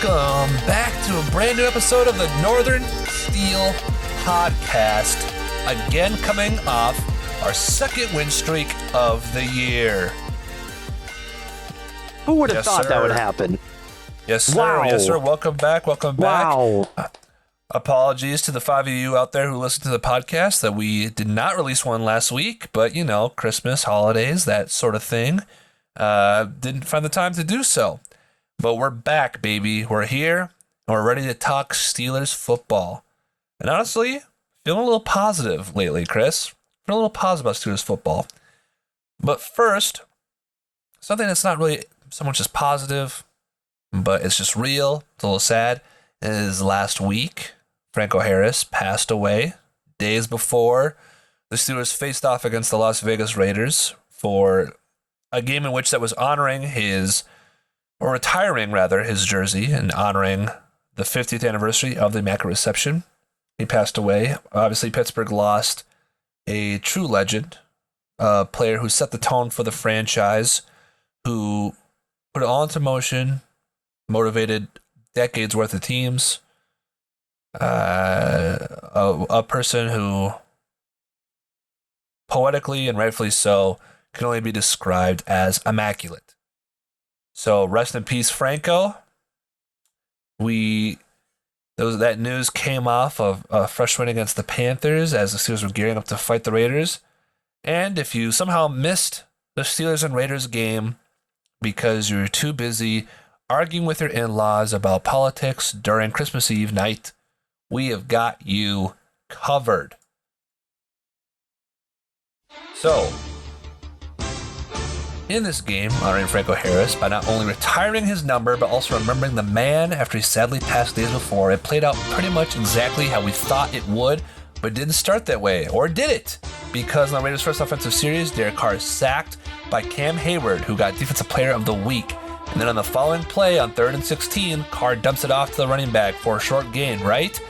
Welcome back to a brand new episode of the Northern Steel Podcast. Again, coming off our second win streak of the year. Who would have thought that would happen? Yes, sir. Wow. Yes, sir. Welcome back. Wow. Apologies to the 5 of you out there who listened to the podcast that we did not release one last week, but you know, Christmas, holidays, that sort of thing. Didn't find the time to do so. But we're back, baby. We're here, and we're ready to talk Steelers football. And honestly, feeling a little positive lately, Chris. Feeling a little positive about Steelers football. But first, something that's not really so much as positive, but it's just real, it's a little sad, is last week, Franco Harris passed away days before the Steelers faced off against the Las Vegas Raiders for a game in which that was retiring his jersey and honoring the 50th anniversary of the Immaculate Reception. He passed away. Obviously, Pittsburgh lost a true legend, a player who set the tone for the franchise, who put it all into motion, motivated decades worth of teams, a person who poetically and rightfully so can only be described as immaculate. So rest in peace, Franco. That news came off of a fresh win against the Panthers as the Steelers were gearing up to fight the Raiders. And if you somehow missed the Steelers and Raiders game because you were too busy arguing with your in-laws about politics during Christmas Eve night, we have got you covered. So, in this game, honoring Franco Harris by not only retiring his number, but also remembering the man after he sadly passed days before, it played out pretty much exactly how we thought it would, but didn't start that way. Or did it? Because in the Raiders' first offensive series, Derek Carr is sacked by Cam Hayward, who got Defensive Player of the Week. And then on the following play, on 3rd and 16, Carr dumps it off to the running back for a short gain, right?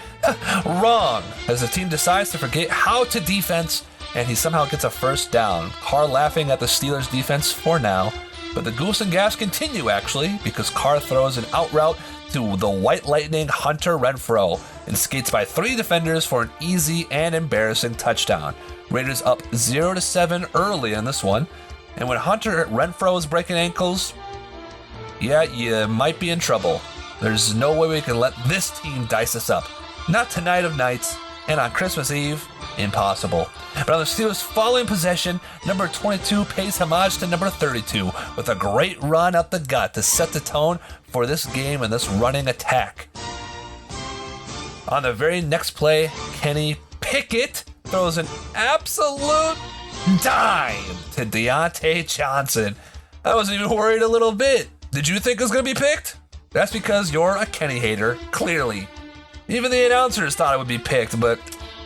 Wrong, as the team decides to forget how to defense, and he somehow gets a first down. Carr laughing at the Steelers' defense for now, but the goose and gas continue, actually, because Carr throws an out route to the White Lightning Hunter Renfrow and skates by 3 defenders for an easy and embarrassing touchdown. Raiders up 0-7 early in this one, and when Hunter Renfrow is breaking ankles, yeah, you might be in trouble. There's no way we can let this team dice us up. Not tonight of nights, and on Christmas Eve, impossible. But on the Steelers' following possession, number 22 pays homage to number 32 with a great run up the gut to set the tone for this game and this running attack. On the very next play, Kenny Pickett throws an absolute dime to Deontay Johnson. I wasn't even worried a little bit. Did you think it was going to be picked? That's because you're a Kenny hater, clearly. Even the announcers thought it would be picked, but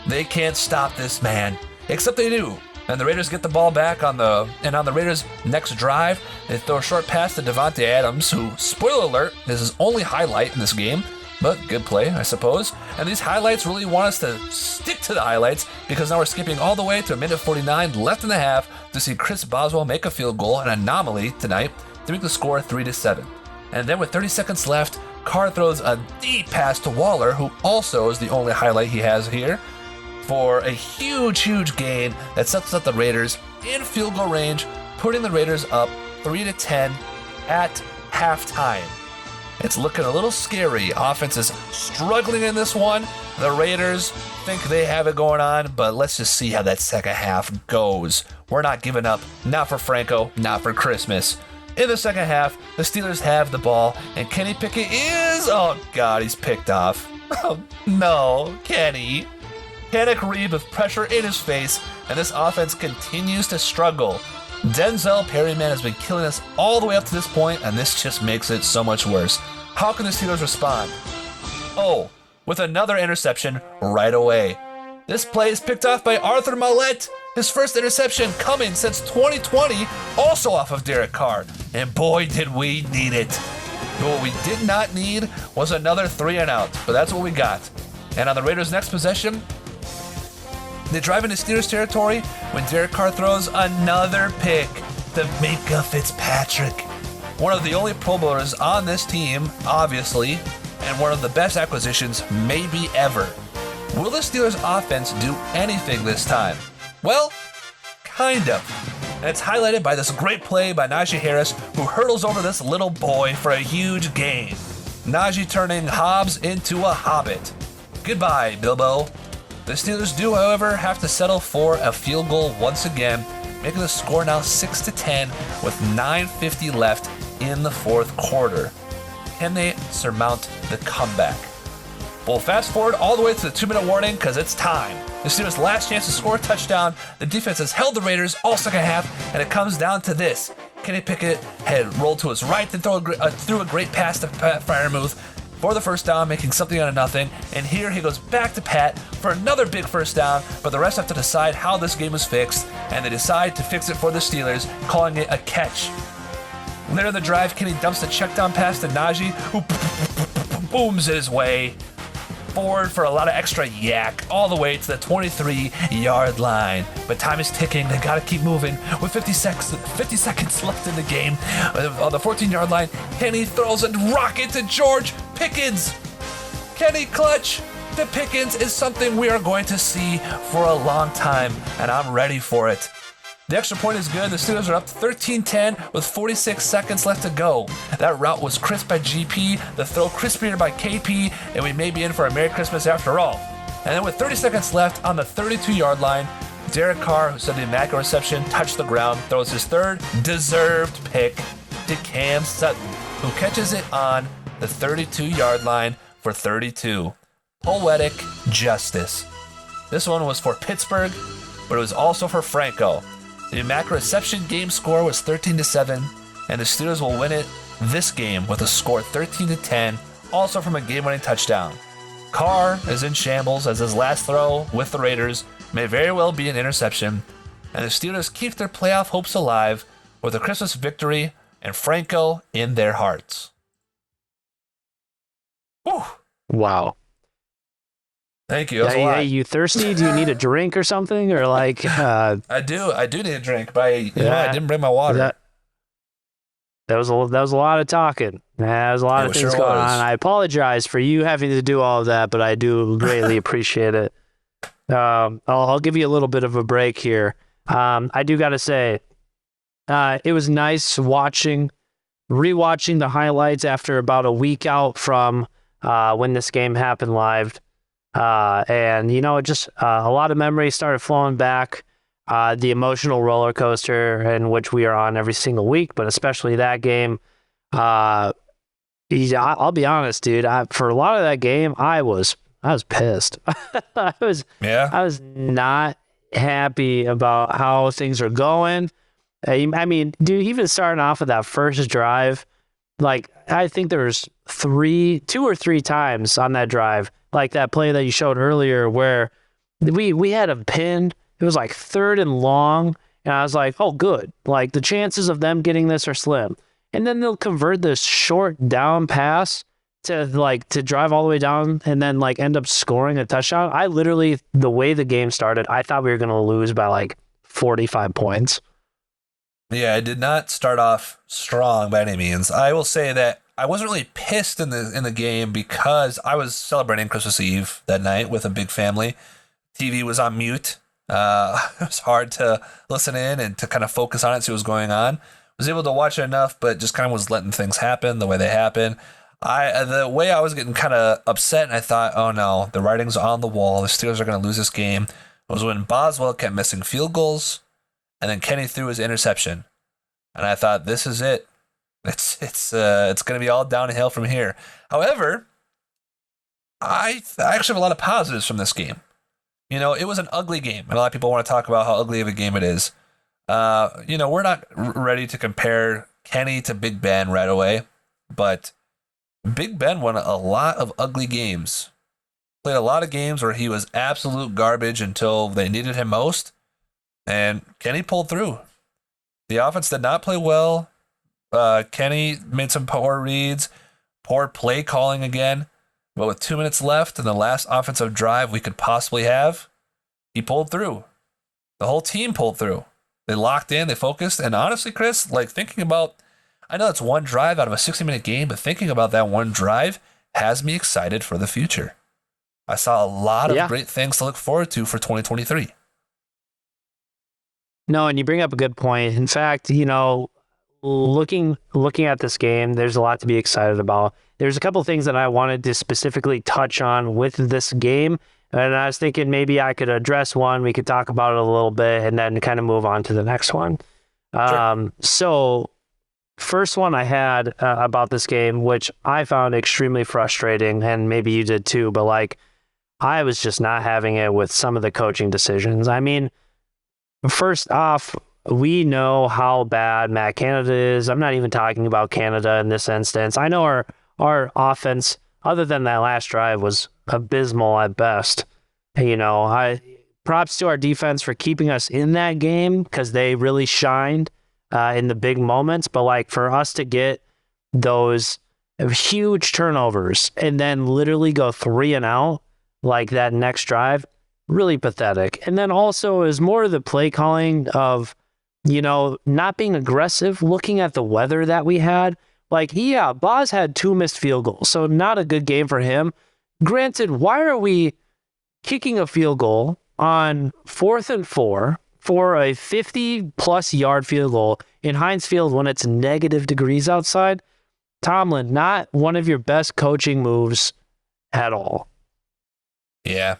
they can't stop this man. Except they do. And the Raiders get the ball back on the Raiders' next drive. They throw a short pass to Devontae Adams, who, spoiler alert, is his only highlight in this game. But good play, I suppose. And these highlights really want us to stick to the highlights because now we're skipping all the way to a minute 49 left in the half to see Chris Boswell make a field goal, an anomaly tonight, to make the score 3-7. And then with 30 seconds left, Carr throws a deep pass to Waller, who also is the only highlight he has here, for a huge gain that sets up the Raiders in field goal range, putting the Raiders up 3-10 at halftime. It's looking a little scary. Offense is struggling in this one. The Raiders think they have it going on, but let's just see how that second half goes. We're not giving up, not for Franco, not for Christmas. In the second half, the Steelers have the ball, and Kenny Pickett oh God, he's picked off. Oh no, Kenny. Panic Reed with pressure in his face, and this offense continues to struggle. Denzel Perryman has been killing us all the way up to this point, and this just makes it so much worse. How can the Steelers respond? Oh, with another interception right away. This play is picked off by Arthur Maulet, his first interception coming since 2020, also off of Derek Carr. And boy, did we need it. But what we did not need was another 3 and out, but that's what we got. And on the Raiders' next possession, they drive into Steelers territory when Derek Carr throws another pick to Minkah Fitzpatrick. one of the only Pro Bowlers on this team, obviously, and one of the best acquisitions maybe ever. Will the Steelers' offense do anything this time? Well, kind of. And it's highlighted by this great play by Najee Harris, who hurdles over this little boy for a huge gain. Najee turning Hobbs into a hobbit. Goodbye, Bilbo. The Steelers do, however, have to settle for a field goal once again, making the score now 6-10 with 9:50 left in the fourth quarter. Can they surmount the comeback? We'll fast forward all the way to the 2-minute warning because it's time. The Steelers' last chance to score a touchdown. The defense has held the Raiders all second half, and it comes down to this. Kenny Pickett had rolled to his right and threw a great pass to Pat Freiermuth for the first down, making something out of nothing. And here he goes back to Pat for another big first down, but the refs have to decide how this game is fixed, and they decide to fix it for the Steelers, calling it a catch. Later in the drive, Kenny dumps the check down pass to Najee, who booms his way forward for a lot of extra yak all the way to the 23-yard line. But time is ticking. They got to keep moving. With 50 seconds left in the game, on the 14-yard line, Kenny throws a rocket to George Pickens. Kenny clutch to Pickens is something we are going to see for a long time, and I'm ready for it. The extra point is good. The Steelers are up 13-10 with 46 seconds left to go. That route was crisp by GP, the throw crispier by KP, and we may be in for a Merry Christmas after all. And then with 30 seconds left on the 32-yard line, Derek Carr, who said the immaculate reception, touched the ground, throws his third deserved pick to Cam Sutton, who catches it on the 32-yard line for 32. Poetic justice. This one was for Pittsburgh, but it was also for Franco. The immaculate reception game score was 13-7, and the Steelers will win it this game with a score 13-10, also from a game-winning touchdown. Carr is in shambles as his last throw with the Raiders may very well be an interception, and the Steelers keep their playoff hopes alive with a Christmas victory and Franco in their hearts. Whew. Wow. Thank you. Hey, you thirsty? Do you need a drink or something? Or like I do need a drink, but I didn't bring my water. That was a lot of talking. There was a lot of things going on. I apologize for you having to do all of that, but I do greatly appreciate it. I'll give you a little bit of a break here. I do got to say, it was nice rewatching the highlights after about a week out from when this game happened live. And, just a lot of memories started flowing back. The emotional roller coaster in which we are on every single week, but especially that game. I'll be honest, dude. For a lot of that game, I was pissed. I was not happy about how things are going. I mean, dude, even starting off with that first drive, like I think there was 2 or 3 times on that drive, like that play that you showed earlier, where we had them pinned. It was like 3rd and long, and I was like, oh, good. Like the chances of them getting this are slim. And then they'll convert this short down pass to drive all the way down and then like end up scoring a touchdown. I literally, the way the game started, I thought we were going to lose by like 45 points. Yeah, it did not start off strong by any means. I will say that I wasn't really pissed in the game because I was celebrating Christmas Eve that night with a big family. TV was on mute. It was hard to listen in and to kind of focus on it, see what was going on. Was able to watch it enough, but just kind of was letting things happen the way they happen. The way I was getting kind of upset, and I thought, oh no, the writing's on the wall. The Steelers are going to lose this game. Was when Boswell kept missing field goals, and then Kenny threw his interception, and I thought, this is it. It's going to be all downhill from here. However, I actually have a lot of positives from this game. It was an ugly game, and a lot of people want to talk about how ugly of a game it is. We're not ready to compare Kenny to Big Ben right away, but Big Ben won a lot of ugly games. Played a lot of games where he was absolute garbage until they needed him most, and Kenny pulled through. The offense did not play well. Kenny made some poor reads, poor play calling again. But with 2 minutes left and the last offensive drive we could possibly have, he pulled through. The whole team pulled through. They locked in, they focused, and honestly, Chris, like thinking about, I know it's one drive out of a 60-minute game, but thinking about that one drive has me excited for the future. I saw a lot of Yeah. great things to look forward to for 2023. No, and you bring up a good point. In fact, looking at this game, there's a lot to be excited about. There's a couple things that I wanted to specifically touch on with this game, and I was thinking maybe I could address one. We could talk about it a little bit, and then kind of move on to the next one. Sure. So first one I had about this game, which I found extremely frustrating, and maybe you did too, but like I was just not having it with some of the coaching decisions. I mean, first off, we know how bad Matt Canada is. I'm not even talking about Canada in this instance. I know our offense, other than that last drive, was abysmal at best. I props to our defense for keeping us in that game because they really shined in the big moments. But like for us to get those huge turnovers and then literally go 3 and out like that next drive, really pathetic. And then also is more the play calling of, not being aggressive, looking at the weather that we had. Like, yeah, Boz had 2 missed field goals, so not a good game for him. Granted, why are we kicking a field goal on 4th and 4 for a 50-plus yard field goal in Heinz Field when it's negative degrees outside? Tomlin, not one of your best coaching moves at all. Yeah.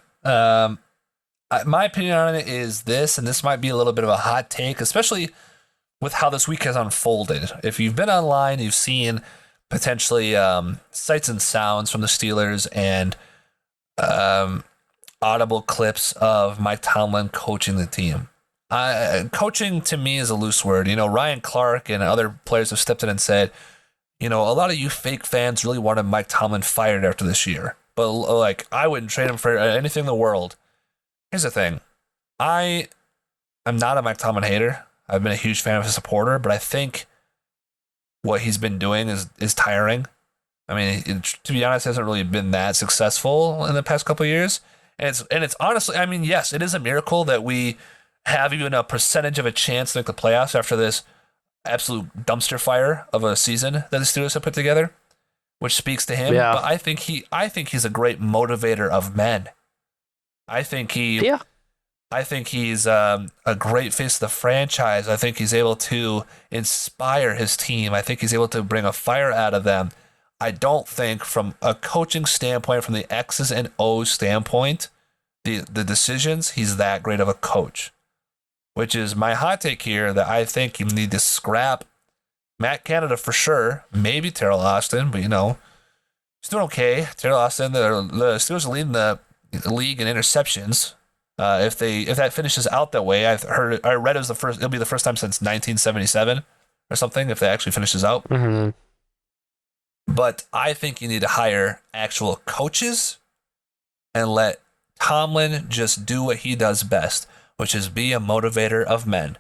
My opinion on it is this, and this might be a little bit of a hot take, especially with how this week has unfolded. If you've been online, you've seen potentially sights and sounds from the Steelers and audible clips of Mike Tomlin coaching the team. Coaching to me is a loose word. Ryan Clark and other players have stepped in and said, a lot of you fake fans really wanted Mike Tomlin fired after this year. But like, I wouldn't trade him for anything in the world. Here's the thing. I am not a Mike Tomlin hater. I've been a huge fan of his supporter, but I think what he's been doing is tiring. I mean, to be honest, hasn't really been that successful in the past couple of years. And it's honestly, I mean, yes, it is a miracle that we have even a percentage of a chance to make the playoffs after this absolute dumpster fire of a season that the Steelers have put together, which speaks to him. Yeah. But I think he's a great motivator of men. I think he's a great face of the franchise. I think he's able to inspire his team. I think he's able to bring a fire out of them. I don't think from a coaching standpoint, from the X's and O's standpoint, the decisions, he's that great of a coach. Which is my hot take here, that I think you need to scrap Matt Canada for sure. Maybe Terrell Austin, but he's doing okay. Terrell Austin, the Steelers are leading the league in interceptions. If that finishes out that way, I read it'll be the first time since 1977 or something if that actually finishes out. Mm-hmm. But I think you need to hire actual coaches and let Tomlin just do what he does best, which is be a motivator of men.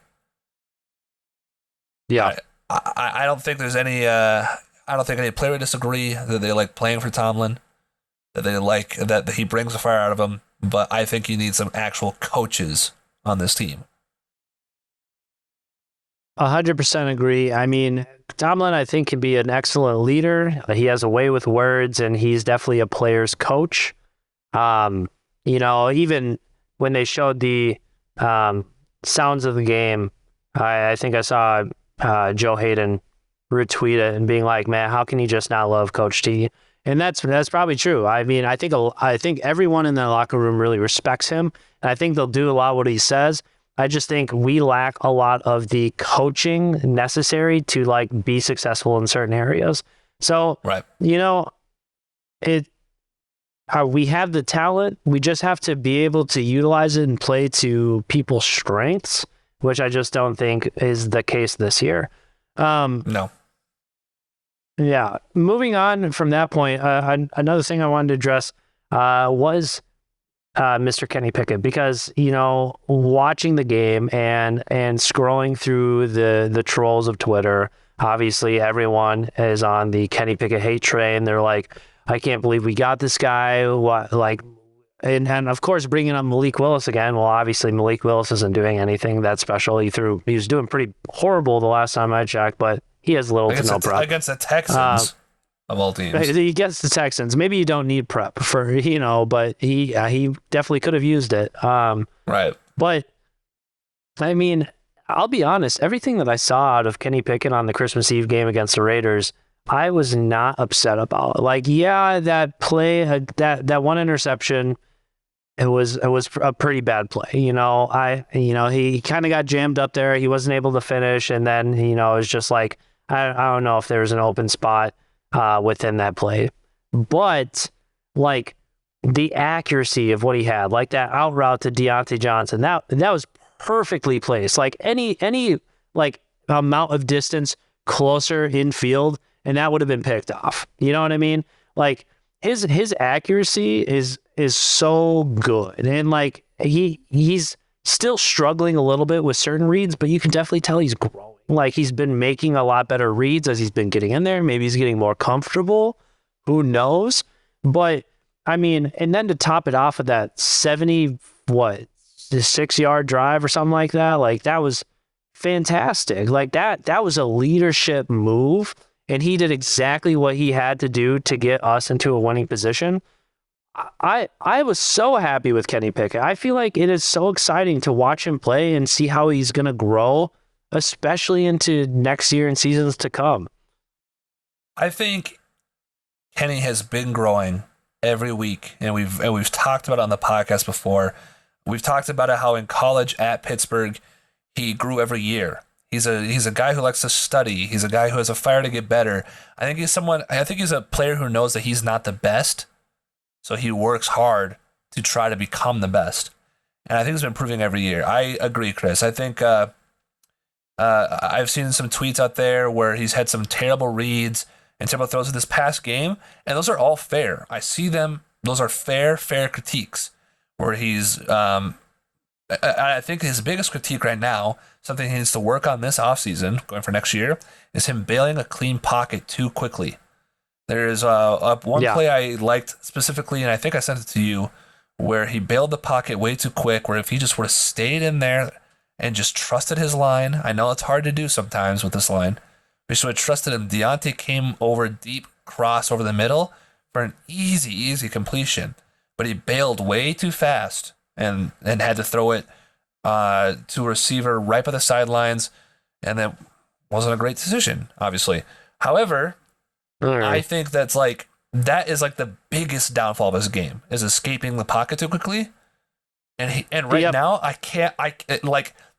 Yeah. I don't think there's any I don't think any player would disagree that they like playing for Tomlin, that they like that he brings the fire out of them, but I think you need some actual coaches on this team. 100% agree. I mean, Tomlin, I think, can be an excellent leader. He has a way with words, and he's definitely a player's coach. Even when they showed the sounds of the game, I think I saw Joe Hayden retweet it and being like, "Man, how can you just not love Coach T?" And that's probably true. I mean, I think everyone in the locker room really respects him, and I think they'll do a lot of what he says. I just think we lack a lot of the coaching necessary to like be successful in certain areas. So, right. We have the talent. We just have to be able to utilize it and play to people's strengths, which I just don't think is the case this year. No. Yeah. Moving on from that point, another thing I wanted to address was Mr. Kenny Pickett, because watching the game and scrolling through the trolls of Twitter, obviously everyone is on the Kenny Pickett hate train. They're like, I can't believe we got this guy. What, like, and of course bringing up Malik Willis again. Well, obviously Malik Willis isn't doing anything that special. He was doing pretty horrible the last time I checked, but he has little to no prep. Against the Texans of all teams. He gets the Texans. Maybe you don't need prep for, but he definitely could have used it. Right. But, I mean, I'll be honest, everything that I saw out of Kenny Pickett on the Christmas Eve game against the Raiders, I was not upset about. Like, yeah, that play, that one interception, it was a pretty bad play. He kind of got jammed up there. He wasn't able to finish, and then it was just like I don't know if there was an open spot within that play, but like the accuracy of what he had, like that out route to Deontay Johnson, that was perfectly placed. Like any like amount of distance closer in field, and that would have been picked off. You know what I mean? Like his accuracy is so good, and like he's still struggling a little bit with certain reads, but you can definitely tell he's growing. Like he's been making a lot better reads as he's been getting in there. Maybe he's getting more comfortable. Who knows? But I mean, and then to top it off with that 6-yard drive or something like that, like that was fantastic. Like that was a leadership move, and he did exactly what he had to do to get us into a winning position. I was so happy with Kenny Pickett. I feel like it is so exciting to watch him play and see how he's going to grow, especially into next year and seasons to come. I think Kenny has been growing every week, and we've talked about it on the podcast before. We've talked about it how in college at Pittsburgh he grew every year. He's a guy who likes to study. He's a guy who has a fire to get better. I think he's a player who knows that he's not the best, so he works hard to try to become the best. And I think he's been improving every year. I agree, Chris. I think I've seen some tweets out there where he's had some terrible reads and terrible throws in this past game, and those are all fair. I see them. Those are fair critiques where he's I think his biggest critique right now, something he needs to work on this offseason, going for next year, is him bailing a clean pocket too quickly. There is one play I liked specifically, and I think I sent it to you, where he bailed the pocket way too quick, where if he just would have stayed in there and just trusted his line, I know it's hard to do sometimes with this line, but he should have trusted him. Deontay came over deep cross over the middle for an easy completion, but he bailed way too fast and had to throw it to a receiver right by the sidelines, and that wasn't a great decision, obviously. However, I think that is the biggest downfall of his game, is escaping the pocket too quickly. And right now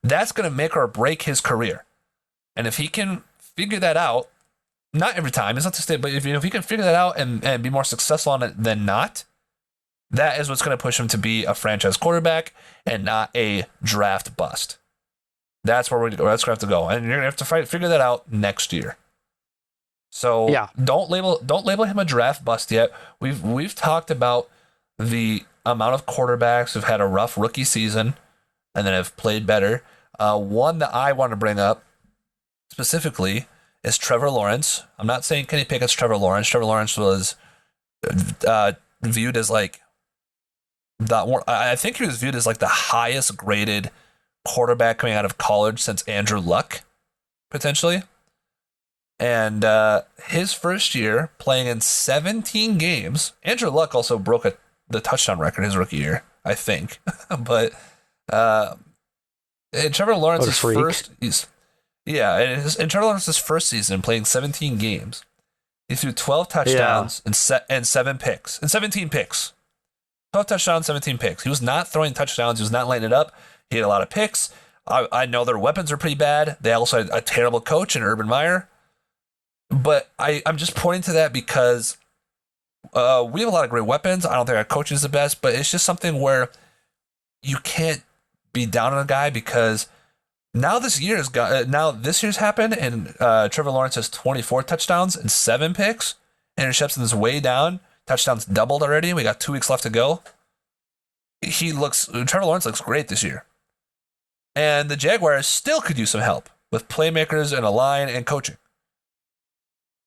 that's going to make or break his career. And if he can figure that out, not every time, it's not to say, but if he can figure that out and be more successful on it than not, that is what's going to push him to be a franchise quarterback and not a draft bust. That's where we're going to have to go, and you're going to have to figure that out next year. So don't label him a draft bust yet. We've talked about the amount of quarterbacks who've had a rough rookie season and then have played better. One that I want to bring up specifically is Trevor Lawrence. I'm not saying Kenny Pickett's Trevor Lawrence. Trevor Lawrence was viewed as I think he was viewed as the highest graded quarterback coming out of college since Andrew Luck, potentially. And his first year playing in 17 games, Andrew Luck also broke the touchdown record his rookie year, I think. But Trevor Lawrence's Trevor Lawrence's first season playing 17 games, he threw 12 touchdowns and 7 picks and 17 picks. 12 touchdowns, 17 picks. He was not throwing touchdowns. He was not lighting it up. He had a lot of picks. I know their weapons are pretty bad. They also had a terrible coach in Urban Meyer. But I'm just pointing to that because we have a lot of great weapons. I don't think our coaching is the best, but it's just something where you can't be down on a guy because now this year's happened, and Trevor Lawrence has 24 touchdowns and 7 picks. Interceptions is way down. Touchdowns doubled already. We got 2 weeks left to go. Trevor Lawrence looks great this year. And the Jaguars still could use some help with playmakers and a line and coaching.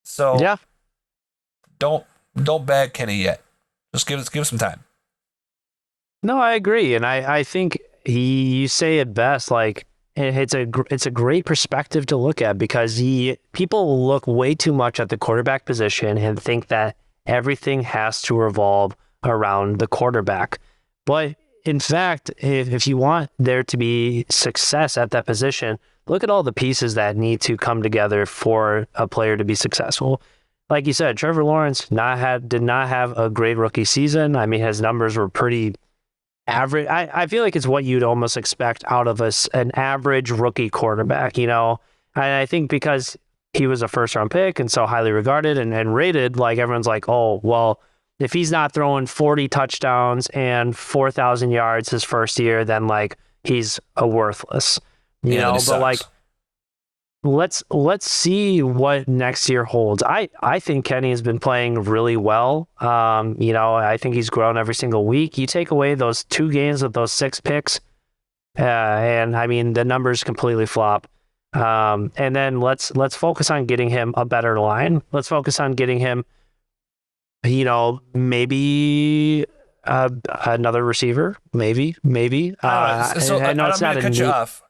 So don't bag Kenny yet. Just give us some time. No, I agree. And I think you say it best, And it's a great perspective to look at because people look way too much at the quarterback position and think that everything has to revolve around the quarterback. But in fact, if you want there to be success at that position, look at all the pieces that need to come together for a player to be successful. Like you said, Trevor Lawrence did not have a great rookie season. I mean, his numbers were pretty average. I feel like it's what you'd almost expect out of an average rookie quarterback, you know? And I think because he was a first round pick and so highly regarded and rated, like everyone's like, oh, well, if he's not throwing 40 touchdowns and 4,000 yards his first year, then like he's a worthless, you know? But like, let's see what next year holds. I think Kenny has been playing really well. You know, I think he's grown every single week. You take away those 2 games with those 6 picks, and I mean the numbers completely flop. And then let's focus on getting him a better line. Let's focus on getting him, you know, maybe another receiver, maybe. I know it's not a cut you off.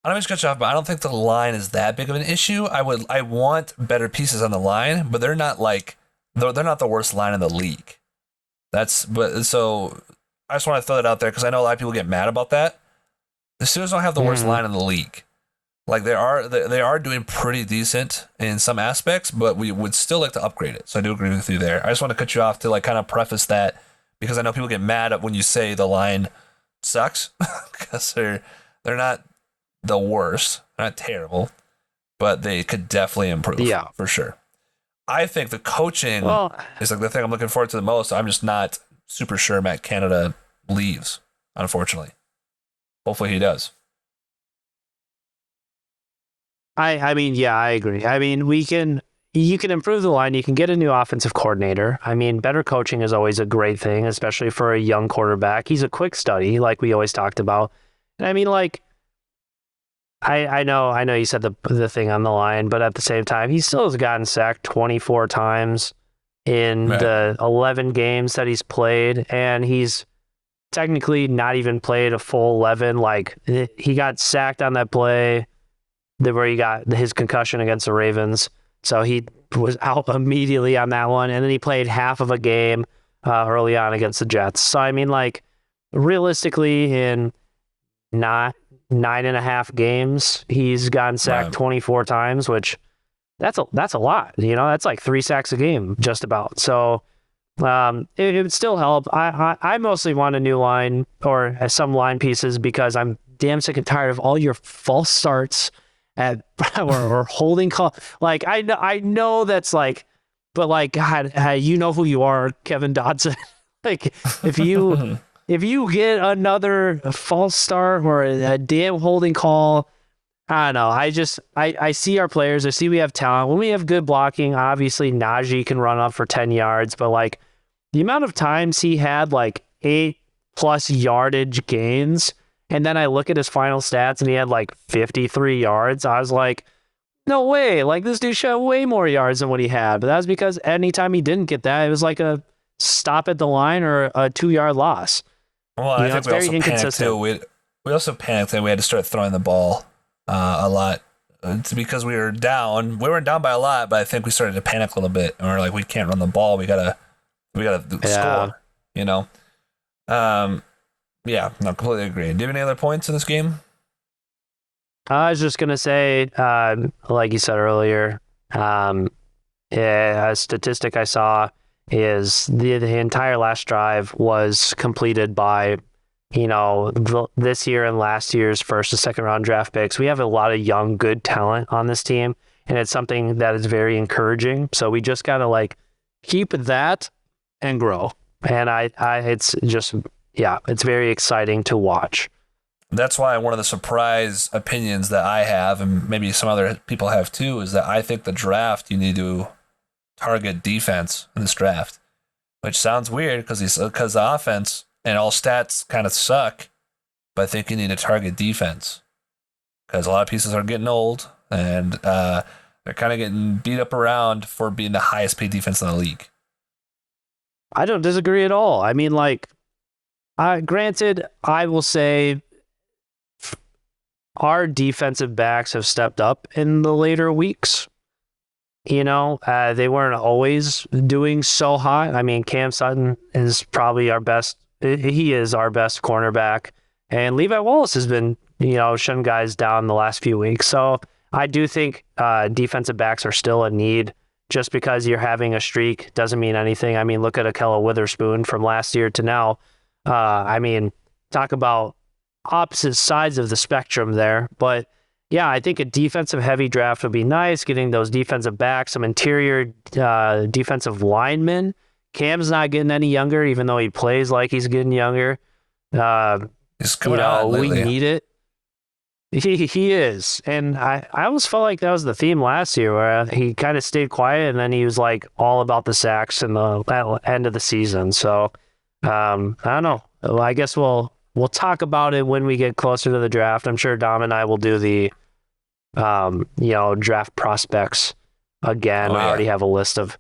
I don't mean to cut you off, but I don't think the line is that big of an issue. I want better pieces on the line, but they're not the worst line in the league. So I just want to throw that out there because I know a lot of people get mad about that. The Steelers don't have the worst line in the league. Like they are doing pretty decent in some aspects, but we would still like to upgrade it. So I do agree with you there. I just want to cut you off to like kind of preface that because I know people get mad at when you say the line sucks because they're not the worst, not terrible, but they could definitely improve. Yeah, for sure. I think the coaching is like the thing I'm looking forward to the most. I'm just not super sure Matt Canada leaves, unfortunately. Hopefully he does. I mean, yeah, I agree. I mean, you can improve the line. You can get a new offensive coordinator. I mean, better coaching is always a great thing, especially for a young quarterback. He's a quick study, like we always talked about. And I mean, like, I know you said the thing on the line, but at the same time, he still has gotten sacked 24 times in the 11 games that he's played, and he's technically not even played a full 11. Like, he got sacked on that play where he got his concussion against the Ravens, so he was out immediately on that one, and then he played half of a game early on against the Jets. So, I mean, like, realistically, in not 9.5 games, he's gotten sacked 24 times, which that's a lot. You know, that's like 3 sacks a game, just about. So it would still help. I mostly want a new line or some line pieces because I'm damn sick and tired of all your false starts at or holding call. Like I know that's like, but like God, you know who you are, Kevin Dodson. Like if you get another false start or a damn holding call, I don't know. I see our players. I see we have talent. When we have good blocking, obviously Najee can run up for 10 yards, but like the amount of times he had like 8+ yardage gains, and then I look at his final stats and he had like 53 yards. I was like, no way. Like this dude should have way more yards than what he had. But that was because anytime he didn't get that, it was like a stop at the line or a 2-yard loss. Well, I think we also panicked too. We also panicked that we had to start throwing the ball a lot. It's because we were down. We weren't down by a lot, but I think we started to panic a little bit. And we were like, we can't run the ball. We gotta score. You know. Yeah, no, completely agree. Do you have any other points in this game? I was just gonna say, like you said earlier, a statistic I saw is the entire last drive was completed by, you know, this year and last year's first and second round draft picks. We have a lot of young, good talent on this team, and it's something that is very encouraging. So we just gotta like keep that and grow. And it's just, yeah, it's very exciting to watch. That's why one of the surprise opinions that I have, and maybe some other people have too, is that I think the draft, you need to target defense in this draft, which sounds weird because the offense and all stats kind of suck, but I think you need to target defense because a lot of pieces are getting old and they're kind of getting beat up around for being the highest paid defense in the league. I don't disagree at all. I mean, like, granted, I will say our defensive backs have stepped up in the later weeks. You know, they weren't always doing so hot. I mean, Cam Sutton is probably our best. He is our best cornerback. And Levi Wallace has been, shutting guys down the last few weeks. So I do think defensive backs are still a need. Just because you're having a streak doesn't mean anything. I mean, look at Akella Witherspoon from last year to now. I mean, talk about opposite sides of the spectrum there. But yeah, I think a defensive heavy draft would be nice, getting those defensive backs, some interior defensive linemen. Cam's not getting any younger, even though he plays like he's getting younger. He's coming on lately. We need it. He is. And I almost felt like that was the theme last year, where he kind of stayed quiet and then he was like all about the sacks in the end of the season. So I don't know. Well, I guess we'll talk about it when we get closer to the draft. I'm sure Dom and I will do the draft prospects again. I already have a list of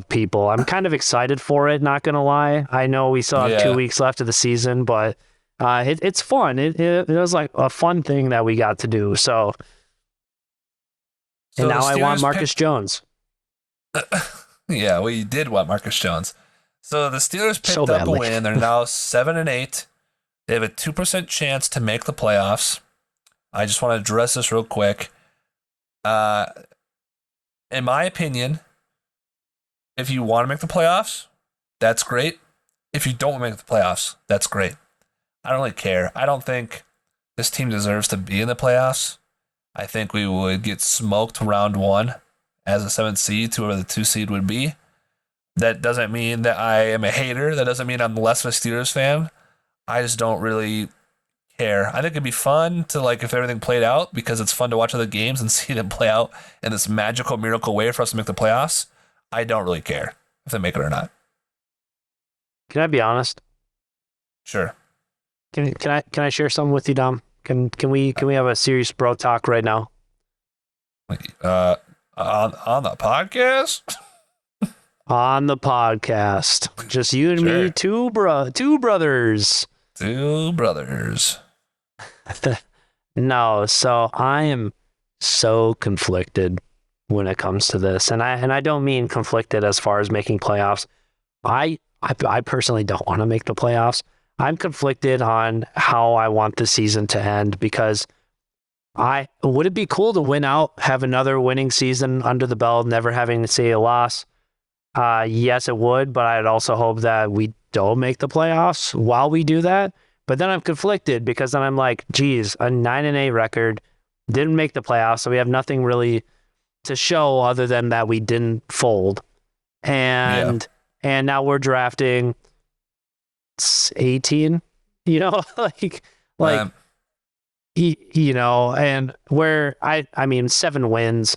people. I'm kind of excited for it, not gonna lie. I know we still have 2 weeks left of the season, but it's fun. It was like a fun thing that we got to do. So and now I want Marcus Jones. Yeah, we did want Marcus Jones. So the Steelers picked up a win. They're now 7-8. They have a 2% chance to make the playoffs. I just want to address this real quick. In my opinion, if you want to make the playoffs, that's great. If you don't make the playoffs, that's great. I don't really care. I don't think this team deserves to be in the playoffs. I think we would get smoked round one as a 7th seed to where the 2 seed would be. That doesn't mean that I am a hater. That doesn't mean I'm less of a Steelers fan. I just don't really care. I think it'd be fun to, if everything played out, because it's fun to watch other games and see them play out in this magical miracle way for us to make the playoffs. I don't really care if they make it or not. Can I be honest? Sure. Can I share something with you, Dom? Can we have a serious bro talk right now? On the podcast? On the podcast. Just you and me, two brothers. Two brothers. No, so I am so conflicted when it comes to this. And I don't mean conflicted as far as making playoffs. I personally don't want to make the playoffs. I'm conflicted on how I want the season to end, because would it be cool to win out, have another winning season under the belt, never having to see a loss? Yes, it would, but I'd also hope that we don't make the playoffs while we do that. But then I'm conflicted, because then I'm like, geez, a 9-8 record, didn't make the playoffs, so we have nothing really to show other than that we didn't fold. And now we're drafting 18, and where I mean 7 wins.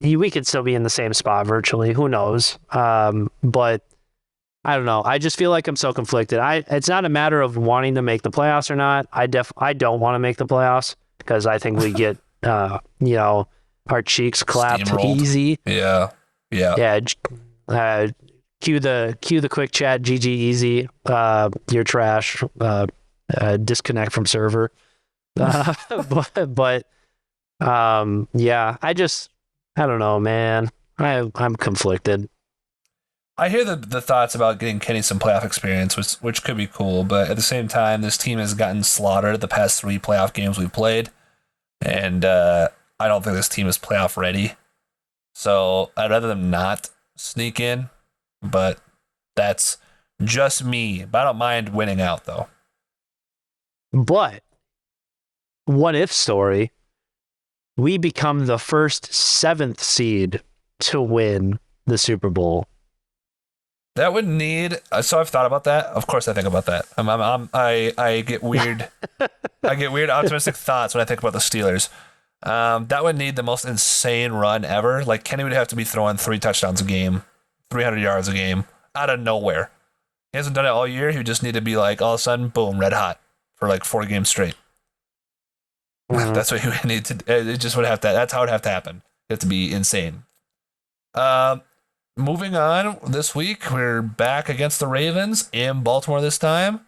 We could still be in the same spot virtually. Who knows? But I don't know. I just feel like I'm so conflicted. It's not a matter of wanting to make the playoffs or not. I don't want to make the playoffs, because I think we get, our cheeks clapped easy. Yeah. Cue the quick chat. GG easy. You're trash. Disconnect from server. But I don't know, man. I'm conflicted. I hear the thoughts about getting Kenny some playoff experience, which could be cool, but at the same time, this team has gotten slaughtered the past 3 playoff games we've played, and I don't think this team is playoff ready. So I'd rather them not sneak in, but that's just me. But I don't mind winning out, though. But what if story? We become the first 7th seed to win the Super Bowl. That would need. So I've thought about that. Of course, I think about that. I get weird. I get weird optimistic thoughts when I think about the Steelers. That would need the most insane run ever. Like, Kenny would have to be throwing 3 touchdowns a game, 300 yards a game, out of nowhere. He hasn't done it all year. He would just need to be all of a sudden, boom, red hot for 4 games straight. Mm-hmm. That's what he would need to. It just would have to. That's how it would have to happen. It have to be insane. Moving on, this week we're back against the Ravens in Baltimore this time.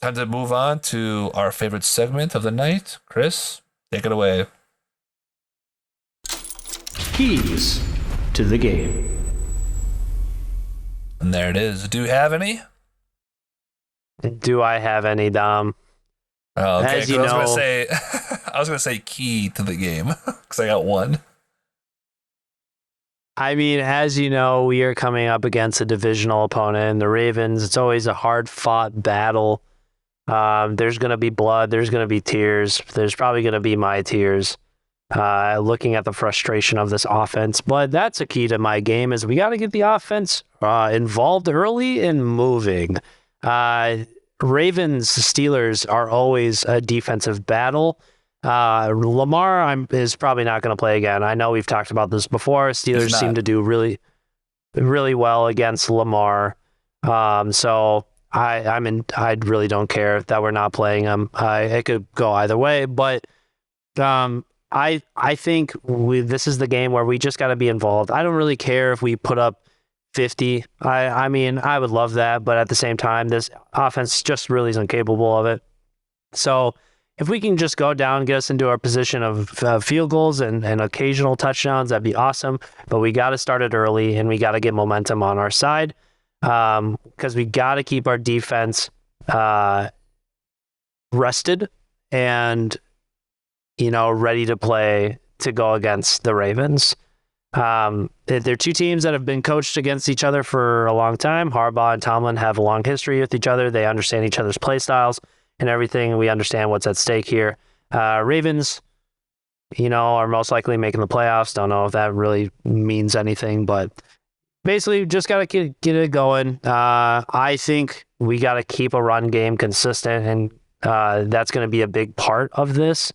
Time to move on to our favorite segment of the night. Chris, take it away. Keys to the game. And there it is. Do you have any? Do I have any, Dom? Oh, okay. As you know, I was gonna say key to the game because I got one. I mean, as you know, we are coming up against a divisional opponent in the Ravens. It's always a hard-fought battle. There's going to be blood. There's going to be tears. There's probably going to be my tears looking at the frustration of this offense. But that's a key to my game is we got to get the offense involved early and moving. Ravens, Steelers are always a defensive battle. Lamar is probably not going to play again. I know we've talked about this before. Steelers seem to do really, really well against Lamar. So I really don't care that we're not playing him. It could go either way, but I think this is the game where we just got to be involved. I don't really care if we put up 50. I mean, I would love that, but at the same time, this offense just really isn't capable of it. So if we can just go down, get us into our position of field goals and occasional touchdowns, that'd be awesome. But we got to start it early, and we got to get momentum on our side because we got to keep our defense rested and, ready to play to go against the Ravens. They're two teams that have been coached against each other for a long time. Harbaugh and Tomlin have a long history with each other. They understand each other's play styles and everything. We understand what's at stake here. Ravens, are most likely making the playoffs. Don't know if that really means anything, but basically just got to get it going. I think we got to keep a run game consistent, and that's going to be a big part of this.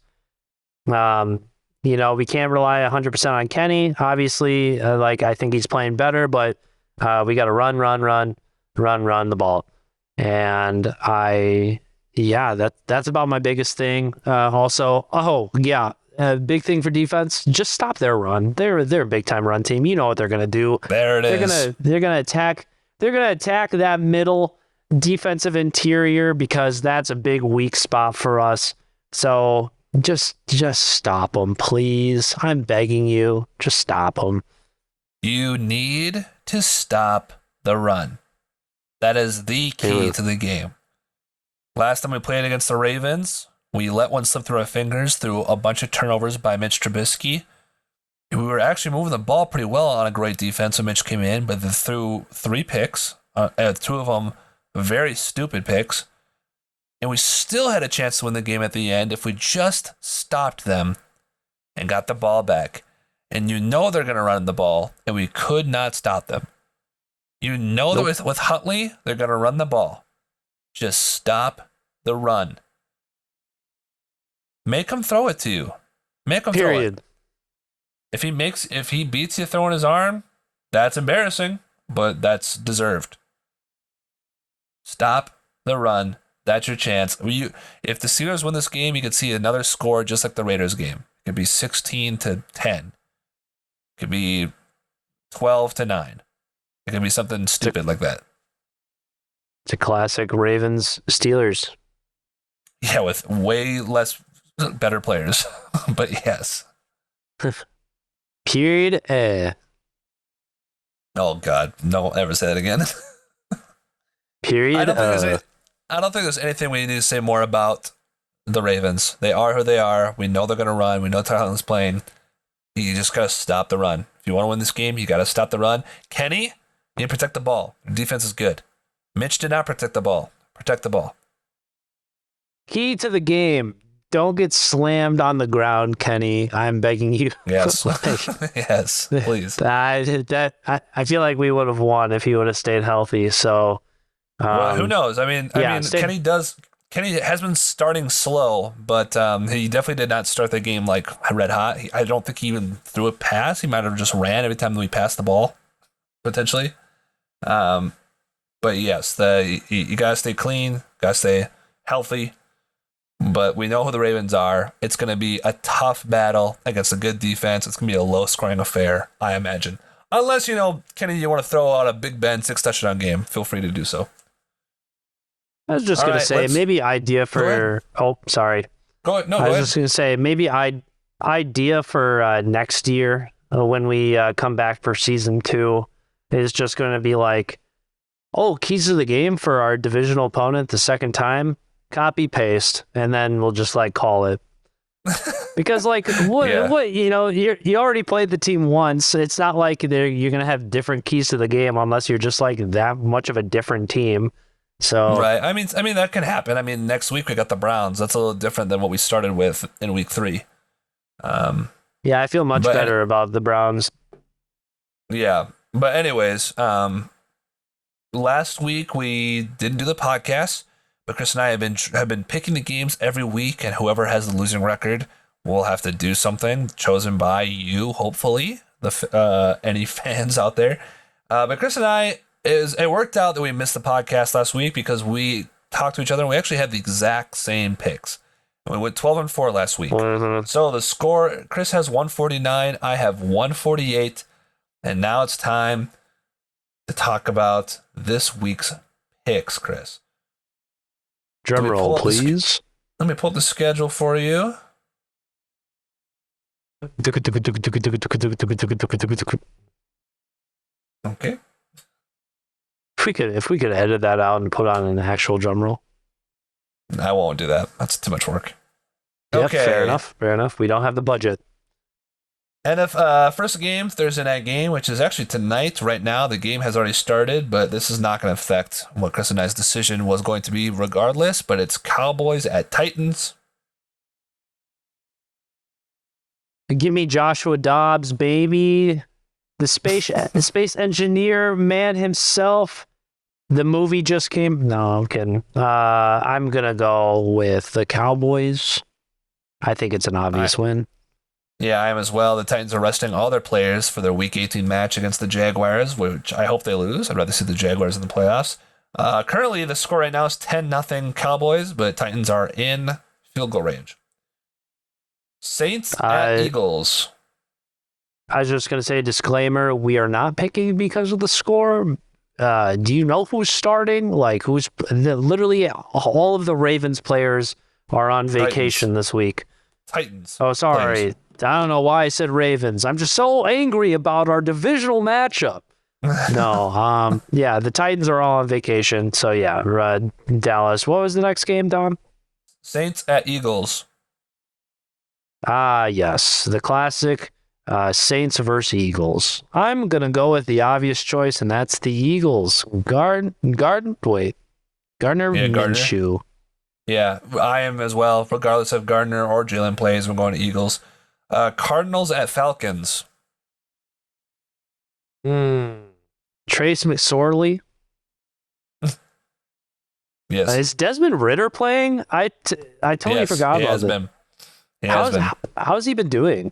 We can't rely 100% on Kenny. Obviously, I think he's playing better, but we got to run the ball. And that's about my biggest thing. A big thing for defense, just stop their run. They're a big time run team. You know what they're gonna do. There it is. They're gonna attack that middle defensive interior because that's a big weak spot for us. So just stop them, please. I'm begging you, just stop them. You need to stop the run. That is the key to the game. Last time we played against the Ravens, we let one slip through our fingers through a bunch of turnovers by Mitch Trubisky. We were actually moving the ball pretty well on a great defense when Mitch came in, but they threw 3 picks, 2 of them very stupid picks, and we still had a chance to win the game at the end if we just stopped them and got the ball back. And they're going to run the ball, and we could not stop them. That with Huntley, they're going to run the ball. Just stop the run. Make him throw it to you. Make him throw it. If he beats you throwing his arm, that's embarrassing, but that's deserved. Stop the run. That's your chance. If the Steelers win this game, you could see another score just like the Raiders game. It could be 16-10. It could be 12-9. It could be something stupid like that. It's a classic Ravens Steelers. Yeah, with way less better players. But yes. Period. Oh, God. No, ever say that again. Period. I don't think there's anything we need to say more about the Ravens. They are who they are. We know they're going to run. We know Tyler's playing. You just got to stop the run. If you want to win this game, you got to stop the run. Kenny, you need to protect the ball. Your defense is good. Mitch did not protect the ball. Protect the ball. Key to the game. Don't get slammed on the ground, Kenny. I'm begging you. Yes. Yes, please. I feel like we would have won if he would have stayed healthy. So, well, who knows? Kenny has been starting slow, but he definitely did not start the game like red hot. I don't think he even threw a pass. He might have just ran every time that we passed the ball, potentially. But yes, you gotta stay clean, gotta stay healthy. But we know who the Ravens are. It's going to be a tough battle against a good defense. It's going to be a low-scoring affair, I imagine. Unless, Kenny, you want to throw out a Big Ben 6 touchdown game. Feel free to do so. I was just All gonna right, say maybe idea for. Oh, sorry. Go ahead. No, I go was ahead. just gonna say maybe idea for next year when we come back for season 2 is just going to be like, oh, keys to the game for our divisional opponent the second time, copy paste, and then we'll just like call it. Because like what you already played the team once. It's not like you're gonna have different keys to the game unless you're just like that much of a different team. So Right. I mean that can happen. I mean, next week we got the Browns. That's a little different than what we started with in week 3. yeah, I feel much But better about the Browns. yeah. But anyways, last week we didn't do the podcast, but Chris and I have been picking the games every week, and whoever has the losing record will have to do something chosen by you, hopefully, any fans out there. But Chris and I, it worked out that we missed the podcast last week because we talked to each other and we actually had the exact same picks. And we went 12-4 last week. Mhm. So the score, Chris has 149, I have 148, and now it's time to talk about this week's picks, Chris. Drum roll, please. Let me pull up the schedule for you. Okay. If we could edit that out and put on an actual drum roll. I won't do that. That's too much work. Yep, Okay. fair enough. We don't have the budget. And if first game, Thursday night game, which is actually tonight, right now, the game has already started, but this is not going to affect what Chris and I's decision was going to be regardless, but it's Cowboys at Titans. Give me Joshua Dobbs, baby. The space engineer man himself. The movie just came. No, I'm kidding. I'm gonna go with the Cowboys. I think it's an obvious win. Yeah, I am as well. The Titans are resting all their players for their Week 18 match against the Jaguars, which I hope they lose. I'd rather see the Jaguars in the playoffs. Currently, the score right now is 10-0 Cowboys, but Titans are in field goal range. Saints at Eagles. I was just going to say, disclaimer, we are not picking because of the score. Do you know who's starting? Like, literally all of the Ravens players are on vacation this week. Titans. Oh, sorry. Players. I don't know why I said Ravens. I'm just so angry about our divisional matchup. No, yeah, the Titans are all on vacation. So, yeah, Dallas. What was the next game, Don? Saints at Eagles. Yes, the classic Saints versus Eagles. I'm going to go with the obvious choice, and that's the Eagles. Gardner Minshew. Yeah, I am as well. Regardless of Gardner or Jalen plays, we're going to Eagles. Cardinals at Falcons. Trace McSorley. Yes. Is Desmond Ridder playing? I totally forgot about that. How's he been doing?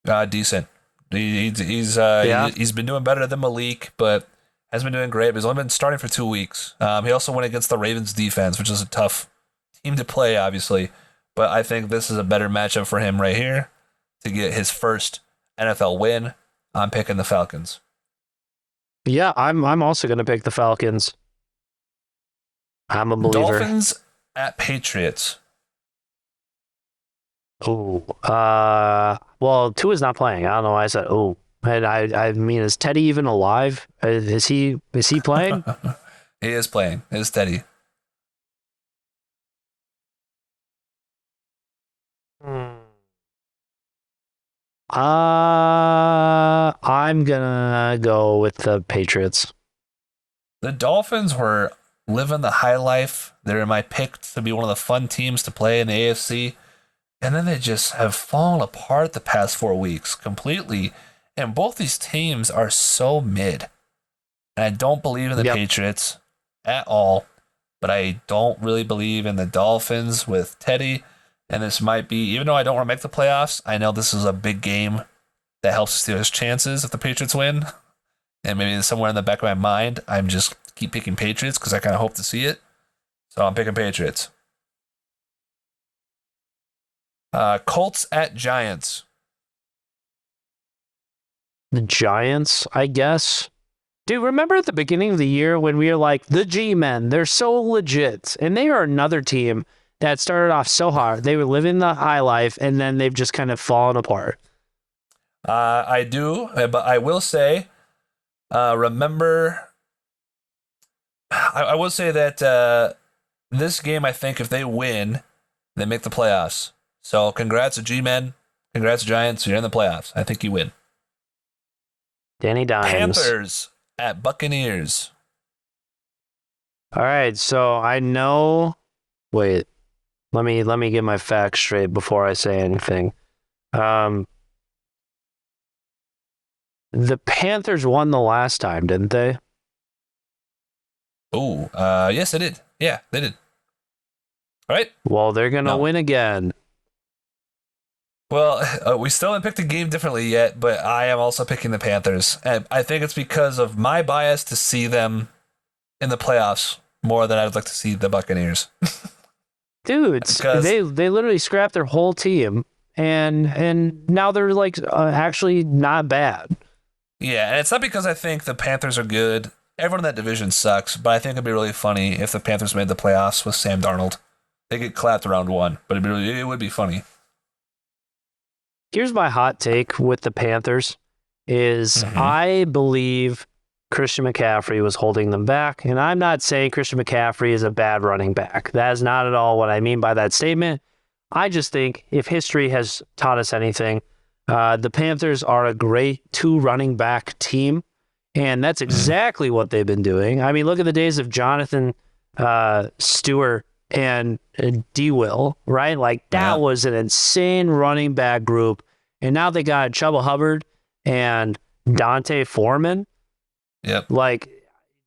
Decent. He's been doing better than Malik, but hasn't been doing great. But he's only been starting for 2 weeks. He also went against the Ravens defense, which is a tough team to play, obviously. But I think this is a better matchup for him right here to get his first NFL win. I'm picking the Falcons. Yeah, I'm also going to pick the Falcons. I'm a believer. Dolphins at Patriots. Oh, well, Tua's not playing. I don't know why I said oh. And I mean, is Teddy even alive? Is he playing? He is playing. It is Teddy. I'm gonna go with the Patriots. The Dolphins were living the high life. They're my pick to be one of the fun teams to play in the AFC. And then they just have fallen apart the past 4 weeks completely. And both these teams are so mid. And I don't believe in the Patriots at all. But I don't really believe in the Dolphins with Teddy. And this might be, even though I don't want to make the playoffs, I know this is a big game that helps Steelers' chances if the Patriots win. And maybe somewhere in the back of my mind, I'm just keep picking Patriots because I kind of hope to see it. So I'm picking Patriots. Colts at Giants. The Giants, I guess. Dude, remember at the beginning of the year when we were like, the G-Men, they're so legit. And they are another team that started off so hard. They were living the high life, and then they've just kind of fallen apart. I do, but I will say, remember, I will say that this game, I think if they win, they make the playoffs. So congrats to G-Men. Congrats, Giants. You're in the playoffs. I think you win. Danny Dimes. Panthers at Buccaneers. All right, so I know. Wait, let me get my facts straight before I say anything. The Panthers won the last time, didn't they? Oh, yes, they did. Yeah, they did. All right. Well, they're gonna win again. Well, we still haven't picked a game differently yet, but I am also picking the Panthers. And I think it's because of my bias to see them in the playoffs more than I'd like to see the Buccaneers. Dude, they literally scrapped their whole team, and now they're like actually not bad. Yeah, and it's not because I think the Panthers are good. Everyone in that division sucks, but I think it'd be really funny if the Panthers made the playoffs with Sam Darnold. They get clapped around one, but it would be funny. Here's my hot take with the Panthers is I believe Christian McCaffrey was holding them back. And I'm not saying Christian McCaffrey is a bad running back. That is not at all what I mean by that statement. I just think if history has taught us anything, the Panthers are a great two running back team. And that's exactly what they've been doing. I mean, look at the days of Jonathan Stewart and D-Will, right? Like, that was an insane running back group. And now they got Chuba Hubbard and Dante Foreman. Yep. Like,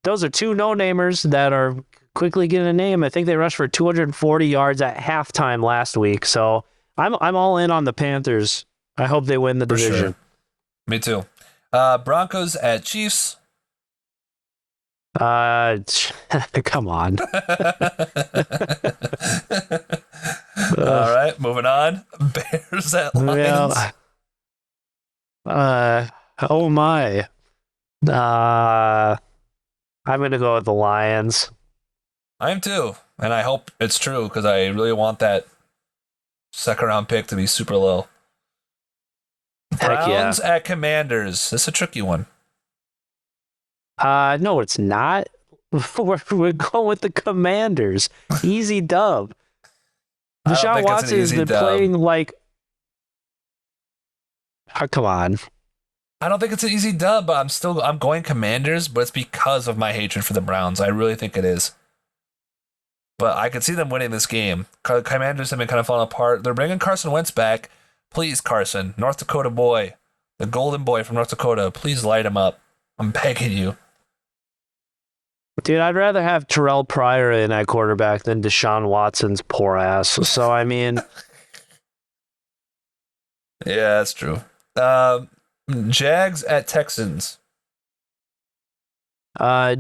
those are two no-namers that are quickly getting a name. I think they rushed for 240 yards at halftime last week. So I'm all in on the Panthers. I hope they win the division. Sure. Me too. Broncos at Chiefs. Come on. All right, moving on. Bears at Lions. Oh my. I'm gonna go with the Lions. I am too, and I hope it's true because I really want that second round pick to be super low. Browns at Commanders. This is a tricky one. No, it's not. We're going with the Commanders. Easy dub. Deshaun Watson has been playing like. Oh, come on. I don't think it's an easy dub, but I'm going Commanders, but it's because of my hatred for the Browns. I really think it is. But I could see them winning this game. Commanders have been kind of falling apart. They're bringing Carson Wentz back. Please, Carson, North Dakota boy, the golden boy from North Dakota, please light him up. I'm begging you. Dude, I'd rather have Terrell Pryor in at quarterback than Deshaun Watson's poor ass. So, I mean... Yeah, that's true. Jags at Texans.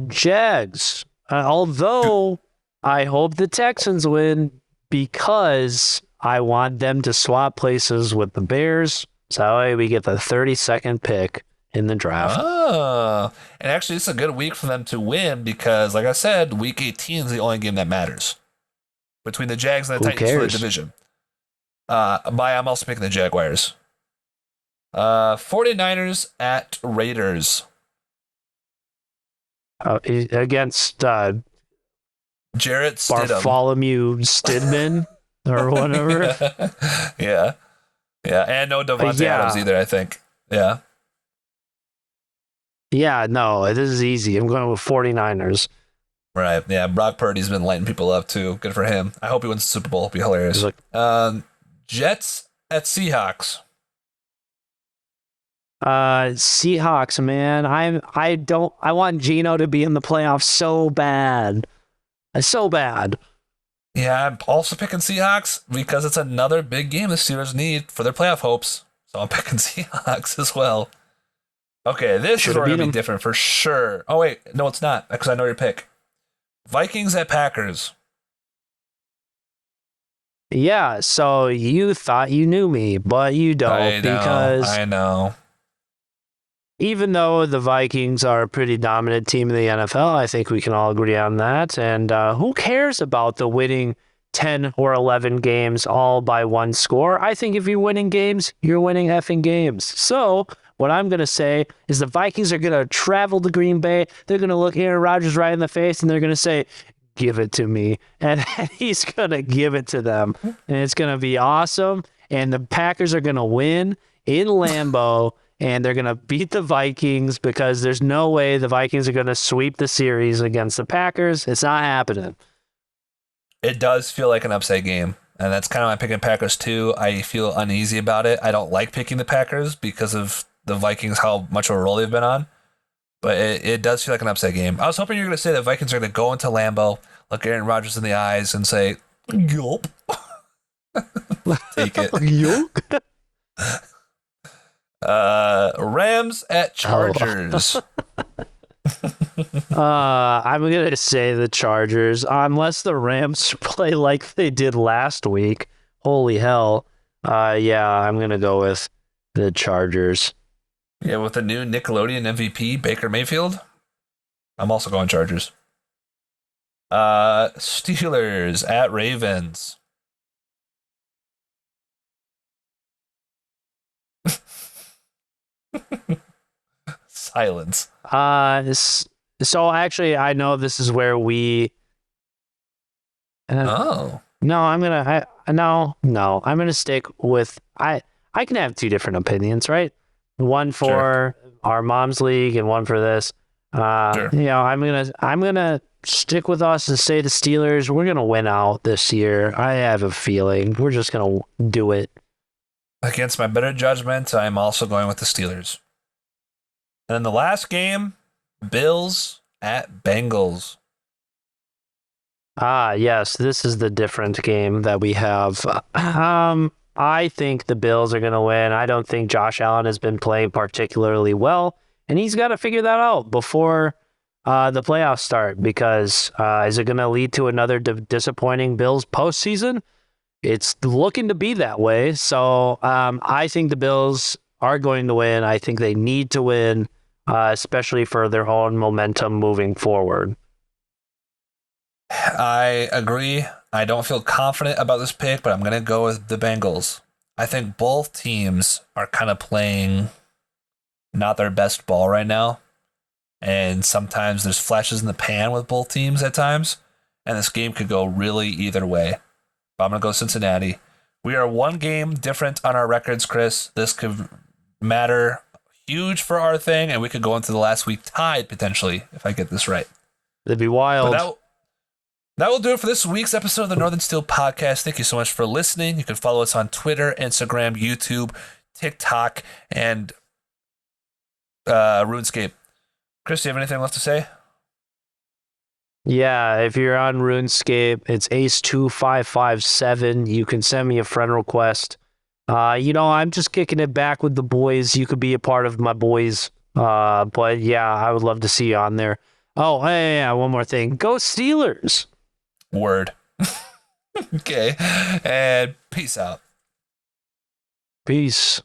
Jags. Although, I hope the Texans win because I want them to swap places with the Bears. So that way we get the 32nd pick in the draft. Oh, and actually, it's a good week for them to win because, like I said, Week 18 is the only game that matters between the Jags and the Titans for the division. I'm also picking the Jaguars. 49ers at Raiders. Against Jarrett Stidham. Bartholomew Stidman or whatever. Yeah, and no Devontae Adams either, I think. Yeah. Yeah, no, this is easy. I'm going with 49ers. Right, yeah. Brock Purdy's been lighting people up, too. Good for him. I hope he wins the Super Bowl. It'll be hilarious. Jets at Seahawks. Seahawks, man. I want Geno to be in the playoffs so bad. So bad. Yeah, I'm also picking Seahawks because it's another big game the Steelers need for their playoff hopes. So I'm picking Seahawks as well. Okay, this is going to be different for sure. Oh, wait. No, it's not because I know your pick. Vikings at Packers. Yeah, so you thought you knew me, but you don't I know. even though the Vikings are a pretty dominant team in the NFL, I think we can all agree on that. And who cares about the winning 10 or 11 games all by one score? I think if you're winning games, you're winning effing games. So what I'm going to say is the Vikings are going to travel to Green Bay. They're going to look Aaron Rodgers right in the face, and they're going to say, give it to me. And he's going to give it to them. And it's going to be awesome. And the Packers are going to win in Lambeau. And they're going to beat the Vikings because there's no way the Vikings are going to sweep the series against the Packers. It's not happening. It does feel like an upset game, and that's kind of why I'm picking Packers too. I feel uneasy about it. I don't like picking the Packers because of the Vikings, how much of a role they've been on, but it does feel like an upset game. I was hoping you were going to say the Vikings are going to go into Lambeau, look Aaron Rodgers in the eyes, and say, "Yup." Take it. Yup. Rams at Chargers. I'm going to say the Chargers, unless the Rams play like they did last week. Holy hell. Yeah, I'm going to go with the Chargers. Yeah, with the new Nickelodeon MVP, Baker Mayfield, I'm also going Chargers. Steelers at Ravens. Silence. So actually, I know this is where we. Oh. No, I'm gonna stick with I can have two different opinions, right? One for our mom's league and one for this. Sure. I'm gonna stick with us and say the Steelers. We're gonna win out this year. I have a feeling we're just gonna do it. Against my better judgment, I'm also going with the Steelers. And then the last game, Bills at Bengals. Yes, this is the different game that we have. I think the Bills are going to win. I don't think Josh Allen has been playing particularly well, and he's got to figure that out before the playoffs start, because is it going to lead to another disappointing Bills postseason? It's looking to be that way. So I think the Bills are going to win. I think they need to win, especially for their own momentum moving forward. I agree. I don't feel confident about this pick, but I'm going to go with the Bengals. I think both teams are kind of playing not their best ball right now. And sometimes there's flashes in the pan with both teams at times. And this game could go really either way. But I'm going to go Cincinnati. We are one game different on our records, Chris. This could matter huge for our thing, and we could go into the last week tied, potentially, if I get this right. That'd be wild. But that will do it for this week's episode of the Northern Steel Podcast. Thank you so much for listening. You can follow us on Twitter, Instagram, YouTube, TikTok, and RuneScape. Chris, do you have anything left to say? Yeah, if you're on RuneScape, it's Ace2557. You can send me a friend request. I'm just kicking it back with the boys. You could be a part of my boys. But yeah, I would love to see you on there. Oh, hey, yeah, one more thing. Go Steelers. Word. Okay. And peace out. Peace.